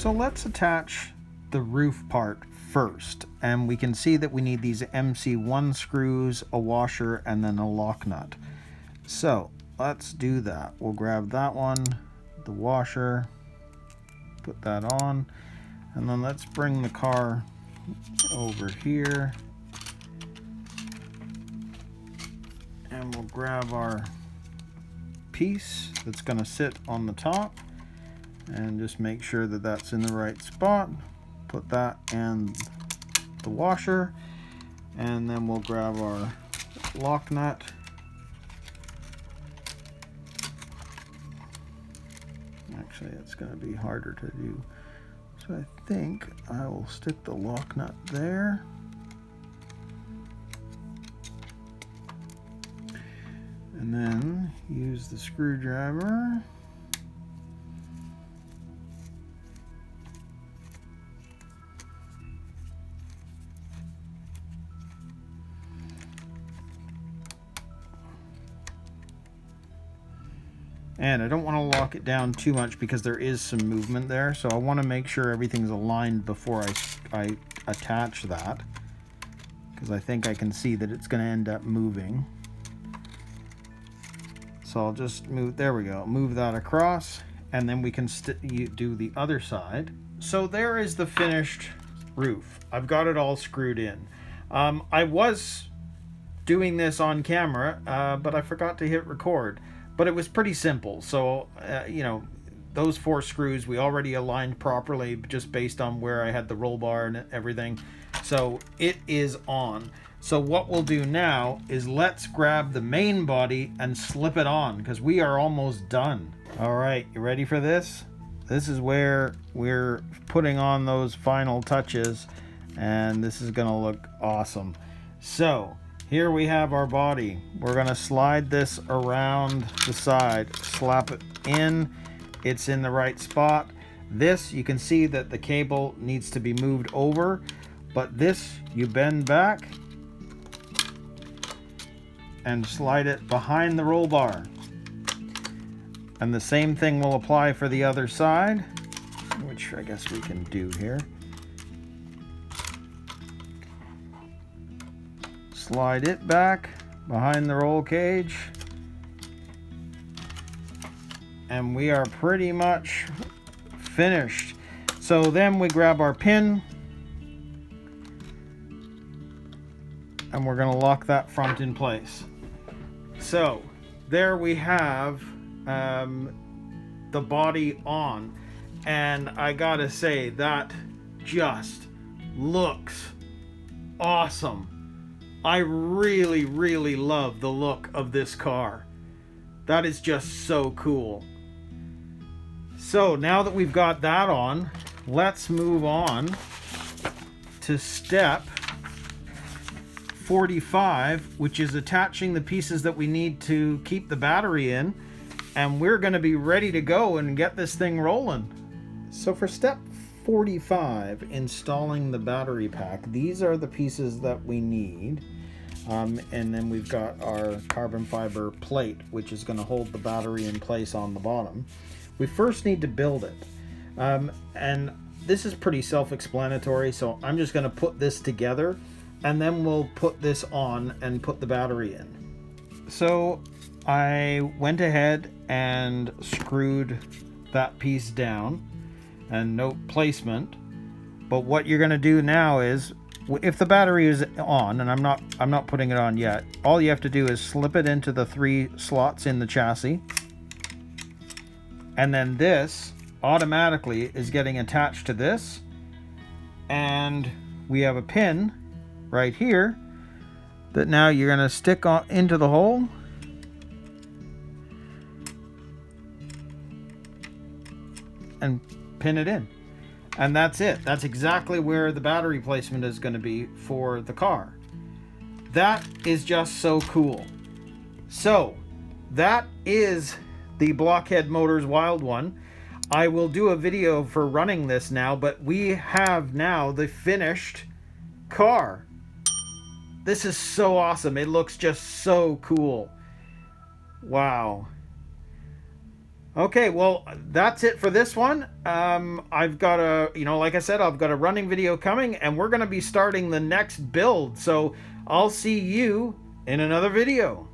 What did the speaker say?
So let's attach the roof part first, and we can see that we need these MC1 screws, a washer, and then a lock nut. So let's do that. We'll grab that one, the washer, put that on, and then let's bring the car over here, and we'll grab our piece that's going to sit on the top, and just make sure that that's in the right spot. Put that in the washer, and then we'll grab our lock nut. Actually, it's going to be harder to do, so I think I will stick the lock nut there. And then use the screwdriver. And I don't want to lock it down too much because there is some movement there, so I want to make sure everything's aligned before I attach that, because I think I can see that it's going to end up moving. So I'll just move, there we go, move that across, and then we can do the other side. So there is the finished roof. I've got it all screwed in. I was doing this on camera, but I forgot to hit record. But it was pretty simple. So, you know, those 4 screws we already aligned properly just based on where I had the roll bar and everything. So it is on. So what we'll do now is let's grab the main body and slip it on, because we are almost done. All right, you ready for this? This is where we're putting on those final touches, and this is gonna look awesome. So here we have our body. We're gonna slide this around the side, slap it in. It's in the right spot. This, you can see that the cable needs to be moved over, but this, you bend back and slide it behind the roll bar. And the same thing will apply for the other side, which I guess we can do here. Slide it back behind the roll cage, and we are pretty much finished. So then we grab our pin, and we're going to lock that front in place. So there we have the body on, and I gotta say that just looks awesome. I really, really love the look of this car. That is just so cool. So now that we've got that on, let's move on to step 45, which is attaching the pieces that we need to keep the battery in, and we're going to be ready to go and get this thing rolling. So for step 45, installing the battery pack, these are the pieces that we need. And then we've got our carbon fiber plate, which is going to hold the battery in place on the bottom. We first need to build it. And this is pretty self-explanatory, so I'm just going to put this together, and then we'll put this on and put the battery in. So I went ahead and screwed that piece down, and note placement. But what you're going to do now is, if the battery is on, and I'm not putting it on yet, all you have to do is slip it into the 3 slots in the chassis, and then this automatically is getting attached to this, and we have a pin right here that now you're going to stick on into the hole, and pin it in. And that's it. That's exactly where the battery placement is going to be for the car. That is just so cool. So that is the Blockhead Motors Wild One. I will do a video for running this now, but we have now the finished car. This is so awesome. It looks just so cool. Wow. Okay, well, that's it for this one. I've got like I said, I've got a running video coming, and we're going to be starting the next build. So I'll see you in another video.